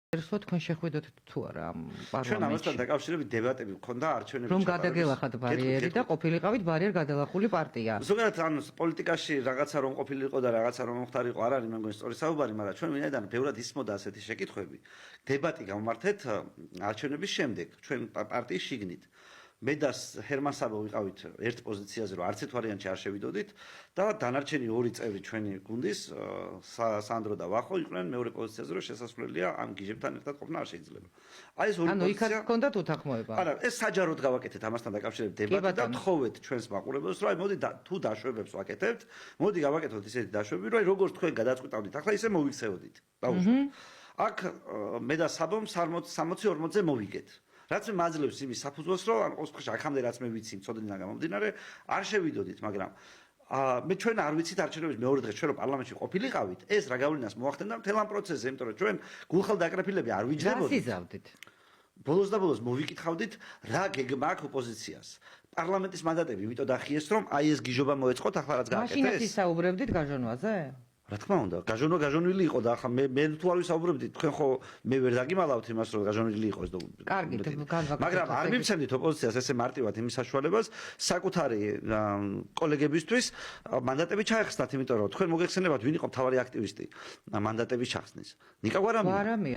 ერთო თქვენ შეხვიდოთ თუ არა ამ პარლამენტში? ჩვენ ამასთან დაკავშირებით დებატები გქონდა არჩევნების რომ გადაგელახათ ბარიერი და ყოფილიყავით ბარიერ გადალახული პარტია. ზოგადად ანუ პოლიტიკაში რაღაცა რომ ყოფილიყო და რაღაცა რომ მოხდარიყო არ არის მე მგონი სწორი საუბარი, მაგრამ ჩვენ ვინაიდან ბევრად ისმოდა ასეთი შეკითხვები, დებატი გავმართეთ არჩევნების შემდეგ ჩვენ პარტიის შიგნით. მე და ჰერმან საბო ვიყავით ერთ პოზიციაზე, რომ არც ერთ ვარიანტში არ შევიდოდით და დანარჩენი ორი წევრი ჩვენი გუნდის სანდრო და ვახო იყვნენ მეორე პოზიციაზე, რომ შესასვლელია ამ გიჟებთან ერთად ყოფნა არ შეიძლება. აი ეს ორი ანუ იქაც პოზიცია გქონდათ უთანხმოება. არა, ეს საჯაროდ გავაკეთეთ ამასთან დაკავშირებით დებატი და თხოვეთ ჩვენს მაყურებელს, რომ აი მოდი თუ დაშვებებს ვაკეთებთ, მოდი გავაკეთოთ ისეთი დაშვები, რომ აი როგორც თქვენ გადაწყვეტავდით, ახლა ისე მოვიქცეოდით. დაუშვათ. აქ მე და საბომ 60-40-ზე მოვიგეთ. რაც მე მაძლევს იმის საფუძველს, რომ ან ყოველთვის აქამდე რაც მე ვიცი, წოდიდან გამომდინარე, არ შევიდოდით, მაგრამ მე ჩვენ არ ვიცით არჩევნების მეორე დღეს ჩვენ რომ პარლამენტში ყოფილიყავით, ეს რა გავლენას მოახდენდა მთელ ამ პროცესზე, იმიტომ რომ ჩვენ გულხელდაკრეფილები არ ვიჯდებოდით. რას იზავდით? ბოლოს და ბოლოს მოვიკითხავდით, რა გეგმა აქვს ოპოზიციას. პარლამენტის მანდატები იმიტომ დახიეს, რომ აი ეს გიჟობა მოეწყოთ, ახლა რაც გააკეთეს. მაშინაც ისაუბრებდით გაჟონვაზე? რა თქმა უნდა, გაჟონვილი იყო და ახლა მე თუ არ ვისაუბრებდით, თქვენ ხო მე ვერ დაგიმალავთ იმას, რომ გაჟონვილი იყოს და კარგი, მაგრამ არ მივცემდით ოპოზიციას ესე მარტივად იმის საშუალებას საკუთარი კოლეგებისთვის მანდატები ჩაეხსნათ, იმიტომ რომ თქვენ მოგეხსენებათ ვინ იყო მთავარი აქტივისტი მანდატების ჩახსნის. ნიკა გვარამია.